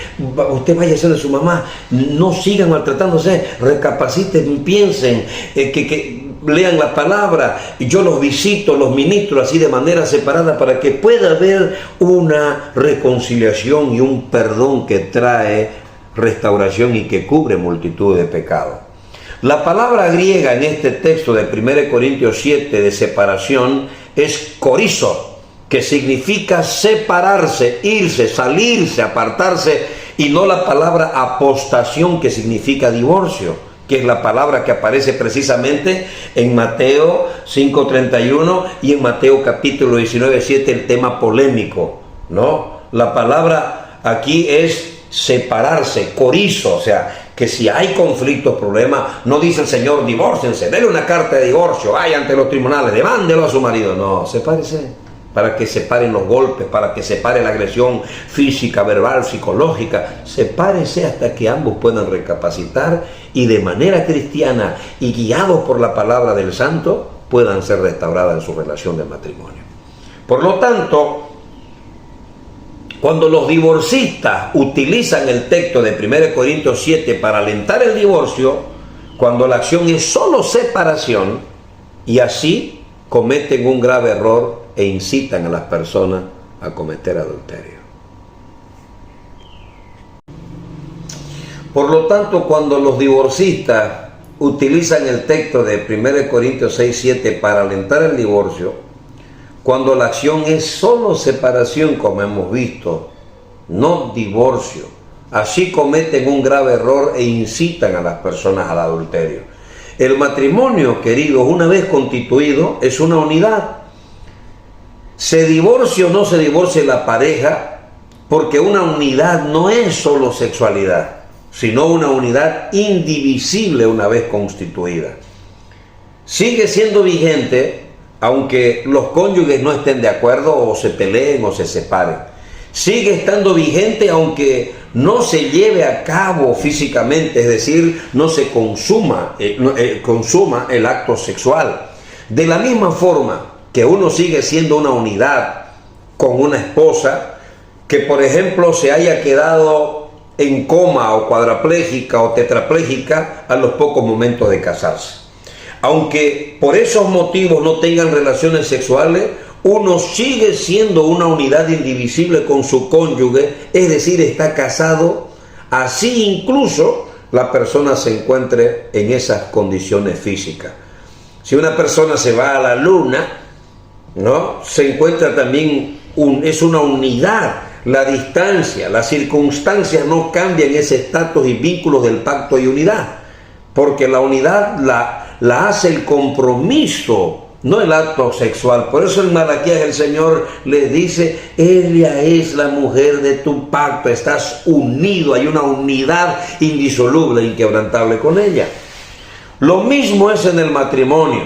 usted vaya a ser de su mamá, no sigan maltratándose, recapaciten, piensen, que lean la palabra, y yo los visito, los ministro así de manera separada para que pueda haber una reconciliación y un perdón que trae restauración y que cubre multitud de pecados. La palabra griega en este texto de 1 Corintios 7 de separación es corizo, que significa separarse, irse, salirse, apartarse, y no la palabra apostación, que significa divorcio, que es la palabra que aparece precisamente en Mateo 5:31 y en Mateo capítulo 19:7, el tema polémico, ¿no? La palabra aquí es separarse, corizo, o sea, que si hay conflictos, problemas, no dice el Señor, divórciense, denle una carta de divorcio, vaya ante los tribunales, demándelo a su marido. No, sepárese, para que separen los golpes, para que separe la agresión física, verbal, psicológica. Sepárese hasta que ambos puedan recapacitar y de manera cristiana y guiados por la palabra del Santo puedan ser restauradas en su relación de matrimonio. Por lo tanto, cuando los divorcistas utilizan el texto de 1 Corintios 7 para alentar el divorcio, cuando la acción es solo separación, y así cometen un grave error e incitan a las personas a cometer adulterio. Por lo tanto, cuando los divorcistas utilizan el texto de 1 Corintios 6:7 para alentar el divorcio, cuando la acción es solo separación, como hemos visto, no divorcio, así cometen un grave error e incitan a las personas al adulterio. El matrimonio, queridos, una vez constituido, es una unidad. Se divorcie o no se divorcie la pareja, porque una unidad no es solo sexualidad, sino una unidad indivisible una vez constituida. Sigue siendo vigente aunque los cónyuges no estén de acuerdo o se peleen o se separen. Sigue estando vigente aunque no se lleve a cabo físicamente, es decir, no se consuma el acto sexual. De la misma forma que uno sigue siendo una unidad con una esposa que, por ejemplo, se haya quedado en coma o cuadraplégica o tetraplégica a los pocos momentos de casarse. Aunque por esos motivos no tengan relaciones sexuales, uno sigue siendo una unidad indivisible con su cónyuge, es decir, está casado, así incluso la persona se encuentre en esas condiciones físicas. Si una persona se va a la luna, ¿no?, se encuentra también, es una unidad. La distancia, las circunstancias no cambian ese estatus y vínculos del pacto y unidad, porque la unidad la hace el compromiso, no el acto sexual. Por eso en Malaquías el Señor les dice, ella es la mujer de tu pacto, estás unido, hay una unidad indisoluble, inquebrantable con ella. Lo mismo es en el matrimonio.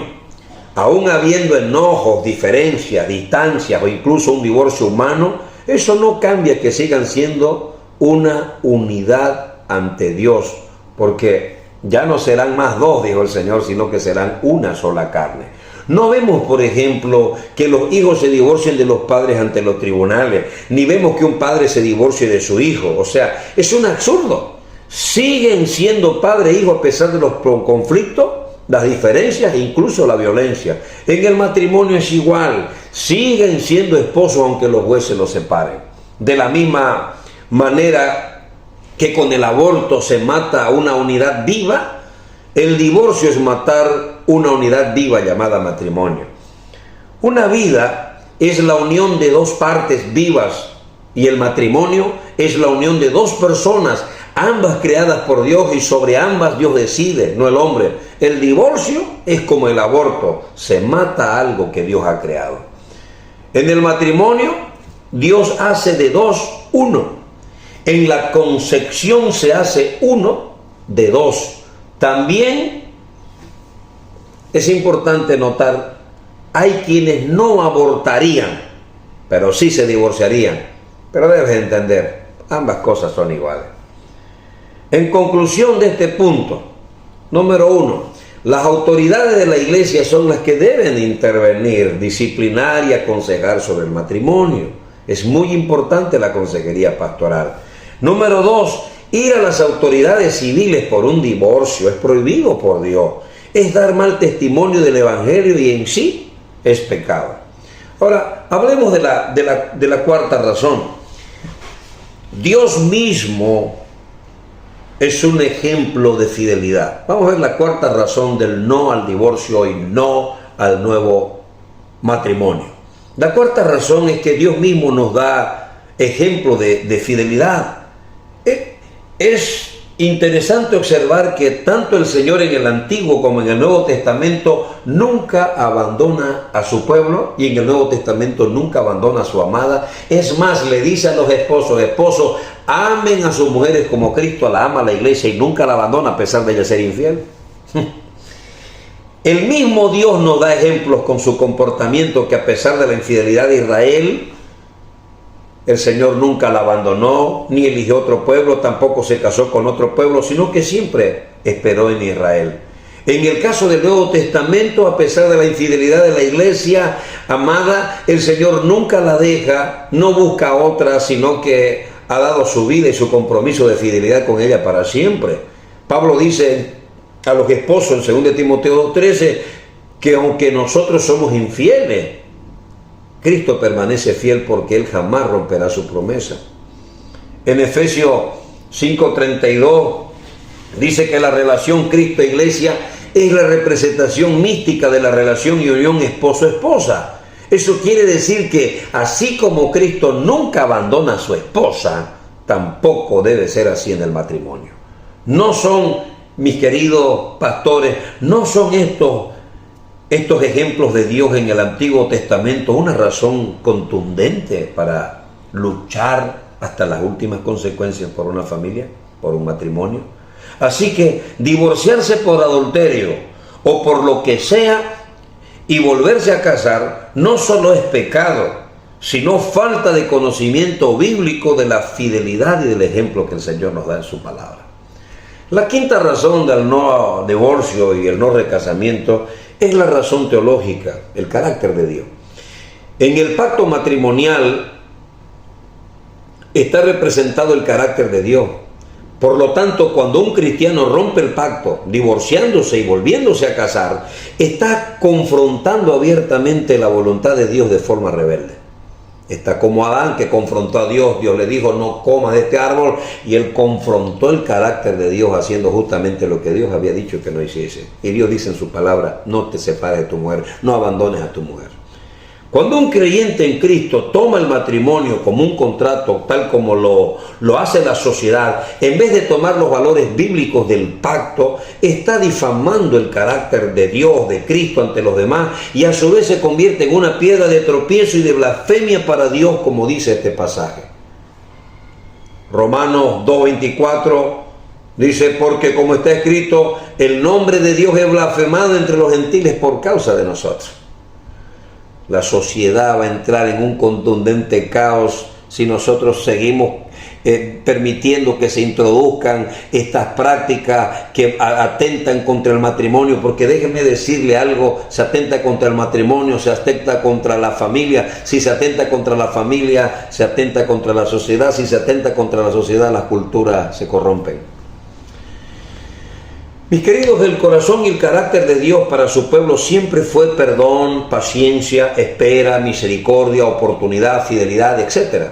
Aún habiendo enojos, diferencias, distancias o incluso un divorcio humano, eso no cambia que sigan siendo una unidad ante Dios, porque ya no serán más dos, dijo el Señor, sino que serán una sola carne. No vemos, por ejemplo, que los hijos se divorcien de los padres ante los tribunales, ni vemos que un padre se divorcie de su hijo. O sea, es un absurdo. Siguen siendo padre e hijo a pesar de los conflictos, las diferencias e incluso la violencia. En el matrimonio es igual, siguen siendo esposos aunque los jueces los separen. De la misma manera que con el aborto se mata a una unidad viva, el divorcio es matar una unidad viva llamada matrimonio. Una vida es la unión de dos partes vivas y el matrimonio es la unión de dos personas, ambas creadas por Dios, y sobre ambas Dios decide, no el hombre. El divorcio es como el aborto, se mata algo que Dios ha creado. En el matrimonio, Dios hace de dos uno. En la concepción se hace uno de dos. También es importante notar, hay quienes no abortarían, pero sí se divorciarían. Pero debes entender, ambas cosas son iguales. En conclusión de este punto, número 1, las autoridades de la iglesia son las que deben intervenir, disciplinar y aconsejar sobre el matrimonio. Es muy importante la consejería pastoral. Número 2, ir a las autoridades civiles por un divorcio es prohibido por Dios. Es dar mal testimonio del evangelio y en sí es pecado. Ahora, hablemos de la cuarta razón. Dios mismo es un ejemplo de fidelidad. Vamos a ver la cuarta razón del no al divorcio y no al nuevo matrimonio. La cuarta razón es que Dios mismo nos da ejemplo de fidelidad. Es interesante observar que tanto el Señor en el Antiguo como en el Nuevo Testamento nunca abandona a su pueblo, y en el Nuevo Testamento nunca abandona a su amada. Es más, le dice a los esposos: esposos, amen a sus mujeres como Cristo la ama a la iglesia, y nunca la abandona a pesar de ella ser infiel. El mismo Dios nos da ejemplos con su comportamiento, que a pesar de la infidelidad de Israel, el Señor nunca la abandonó, ni eligió otro pueblo, tampoco se casó con otro pueblo, sino que siempre esperó en Israel. En el caso del Nuevo Testamento, a pesar de la infidelidad de la iglesia amada, el Señor nunca la deja, no busca otra, sino que ha dado su vida y su compromiso de fidelidad con ella para siempre. Pablo dice a los esposos en 2 Timoteo 2:13 que aunque nosotros somos infieles, Cristo permanece fiel, porque Él jamás romperá su promesa. En Efesios 5:32 dice que la relación Cristo-Iglesia es la representación mística de la relación y unión esposo-esposa. Eso quiere decir que así como Cristo nunca abandona a su esposa, tampoco debe ser así en el matrimonio. No son, mis queridos pastores, no son estos ejemplos de Dios en el Antiguo Testamento una razón contundente para luchar hasta las últimas consecuencias por una familia, por un matrimonio. Así que divorciarse por adulterio o por lo que sea y volverse a casar no solo es pecado, sino falta de conocimiento bíblico de la fidelidad y del ejemplo que el Señor nos da en su palabra. La quinta razón del no divorcio y el no recasamiento es la razón teológica, el carácter de Dios. En el pacto matrimonial está representado el carácter de Dios. Por lo tanto, cuando un cristiano rompe el pacto, divorciándose y volviéndose a casar, está confrontando abiertamente la voluntad de Dios de forma rebelde. Está como Adán, que confrontó a Dios. Dios le dijo: no comas de este árbol, y él confrontó el carácter de Dios haciendo justamente lo que Dios había dicho que no hiciese. Y Dios dice en su palabra: no te separes de tu mujer, no abandones a tu mujer. Cuando un creyente en Cristo toma el matrimonio como un contrato, tal como lo hace la sociedad, en vez de tomar los valores bíblicos del pacto, está difamando el carácter de Dios, de Cristo ante los demás, y a su vez se convierte en una piedra de tropiezo y de blasfemia para Dios, como dice este pasaje. Romanos 2:24 dice: porque como está escrito, el nombre de Dios es blasfemado entre los gentiles por causa de nosotros. La sociedad va a entrar en un contundente caos si nosotros seguimos permitiendo que se introduzcan estas prácticas que atentan contra el matrimonio, porque déjenme decirle algo: se atenta contra el matrimonio, se atenta contra la familia. Si se atenta contra la familia, se atenta contra la sociedad. Si se atenta contra la sociedad, las culturas se corrompen. Mis queridos, el corazón y el carácter de Dios para su pueblo siempre fue perdón, paciencia, espera, misericordia, oportunidad, fidelidad, etc.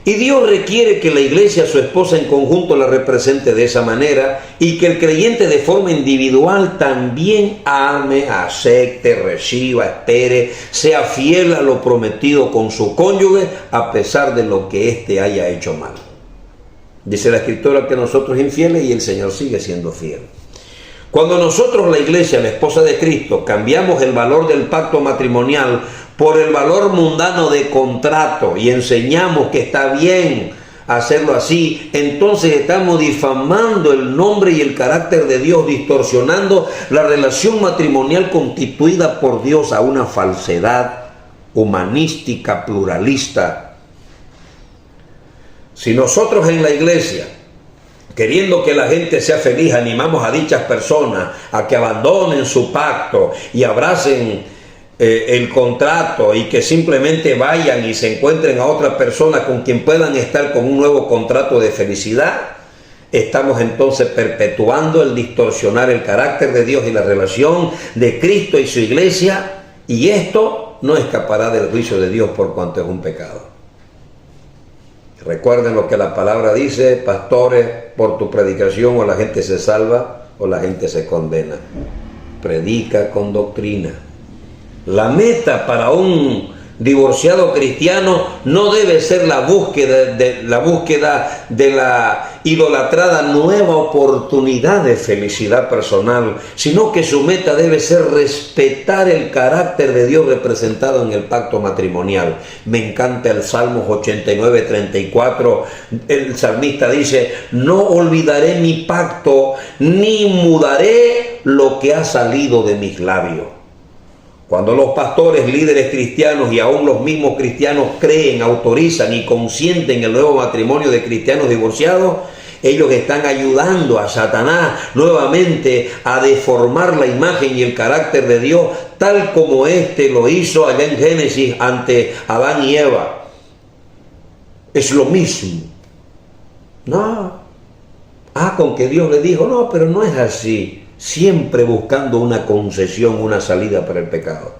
Y Dios requiere que la iglesia, su esposa en conjunto, la represente de esa manera, y que el creyente de forma individual también ame, acepte, reciba, espere, sea fiel a lo prometido con su cónyuge, a pesar de lo que éste haya hecho mal. Dice la Escritura que nosotros infieles, y el Señor sigue siendo fiel. Cuando nosotros, la iglesia, la esposa de Cristo, cambiamos el valor del pacto matrimonial por el valor mundano de contrato y enseñamos que está bien hacerlo así, entonces estamos difamando el nombre y el carácter de Dios, distorsionando la relación matrimonial constituida por Dios a una falsedad humanística, pluralista. Si nosotros en la iglesia, queriendo que la gente sea feliz, animamos a dichas personas a que abandonen su pacto y abracen el contrato, y que simplemente vayan y se encuentren a otra persona con quien puedan estar con un nuevo contrato de felicidad, estamos entonces perpetuando el distorsionar el carácter de Dios y la relación de Cristo y su iglesia, y esto no escapará del juicio de Dios por cuanto es un pecado. Recuerden lo que la palabra dice: pastores, por tu predicación o la gente se salva o la gente se condena. Predica con doctrina. La meta para un divorciado cristiano no debe ser la búsqueda de la idolatrada nueva oportunidad de felicidad personal, sino que su meta debe ser respetar el carácter de Dios representado en el pacto matrimonial. Me encanta el Salmos 89:34. El salmista dice: no olvidaré mi pacto, ni mudaré lo que ha salido de mis labios. Cuando los pastores, líderes cristianos y aún los mismos cristianos creen, autorizan y consienten el nuevo matrimonio de cristianos divorciados, ellos están ayudando a Satanás nuevamente a deformar la imagen y el carácter de Dios, tal como éste lo hizo allá en Génesis ante Adán y Eva. Es lo mismo. No. Con que Dios le dijo, no, pero no es así. Siempre buscando una concesión, una salida para el pecado.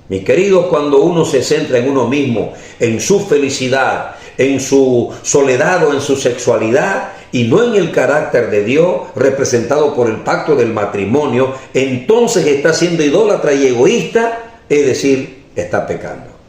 Mis queridos, cuando uno se centra en uno mismo, en su felicidad, en su soledad o en su sexualidad, y no en el carácter de Dios representado por el pacto del matrimonio, entonces está siendo idólatra y egoísta, es decir, está pecando.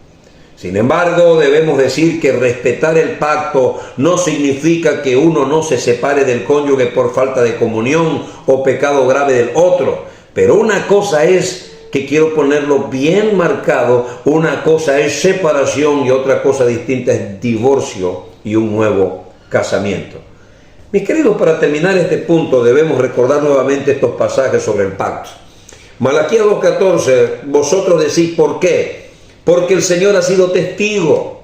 Sin embargo, debemos decir que respetar el pacto no significa que uno no se separe del cónyuge por falta de comunión o pecado grave del otro. Pero una cosa es, que quiero ponerlo bien marcado, una cosa es separación y otra cosa distinta es divorcio y un nuevo casamiento. Mis queridos, para terminar este punto debemos recordar nuevamente estos pasajes sobre el pacto. Malaquías 2:14, vosotros decís, ¿por qué? Porque el Señor ha sido testigo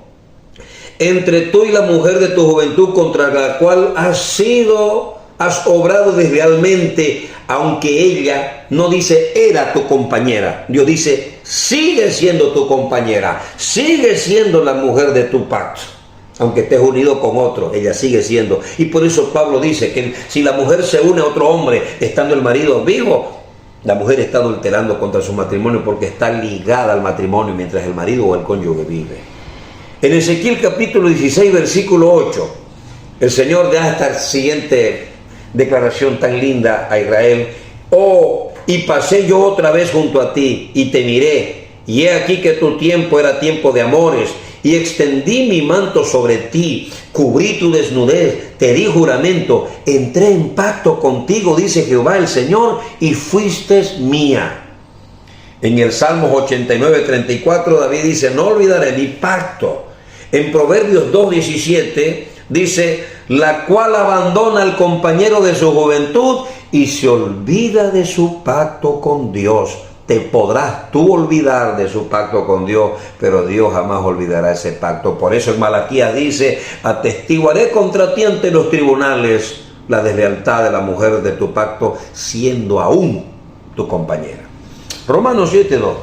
entre tú y la mujer de tu juventud, contra la cual has obrado deslealmente, aunque ella no dice era tu compañera. Dios dice, sigue siendo tu compañera, sigue siendo la mujer de tu pacto. Aunque estés unido con otro, ella sigue siendo. Y por eso Pablo dice que si la mujer se une a otro hombre estando el marido vivo, la mujer está adulterando contra su matrimonio porque está ligada al matrimonio mientras el marido o el cónyuge vive. En Ezequiel capítulo 16, versículo 8, el Señor da esta siguiente declaración tan linda a Israel. Oh, y pasé yo otra vez junto a ti y te miré, y he aquí que tu tiempo era tiempo de amores, y extendí mi manto sobre ti, cubrí tu desnudez, te di juramento, entré en pacto contigo, dice Jehová el Señor, y fuiste mía. En el Salmos 89:34 David dice, no olvidaré mi pacto. En Proverbios 2:17 dice, la cual abandona al compañero de su juventud y se olvida de su pacto con Dios. Te podrás tú olvidar de su pacto con Dios, pero Dios jamás olvidará ese pacto. Por eso en Malaquías dice, atestiguaré contra ti ante los tribunales la deslealtad de la mujer de tu pacto, siendo aún tu compañera. Romanos 7:2.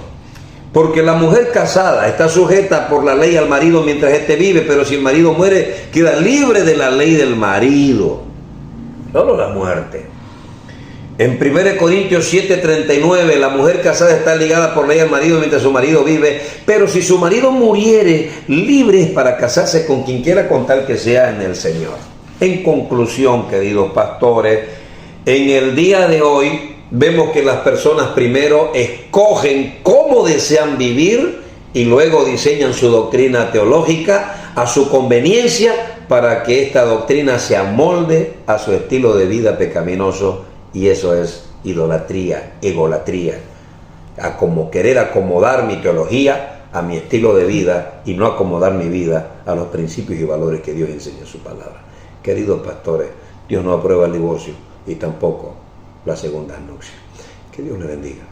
Porque la mujer casada está sujeta por la ley al marido mientras éste vive, pero si el marido muere, queda libre de la ley del marido. Solo la muerte. En 1 Corintios 7:39, la mujer casada está ligada por ley al marido mientras su marido vive, pero si su marido muriere, libre es para casarse con quien quiera con tal que sea en el Señor. En conclusión, queridos pastores, en el día de hoy vemos que las personas primero escogen cómo desean vivir y luego diseñan su doctrina teológica a su conveniencia para que esta doctrina se amolde a su estilo de vida pecaminoso. Y eso es idolatría, egolatría, a como querer acomodar mi teología a mi estilo de vida y no acomodar mi vida a los principios y valores que Dios enseña en su palabra. Queridos pastores, Dios no aprueba el divorcio y tampoco las segundas nupcias. Que Dios les bendiga.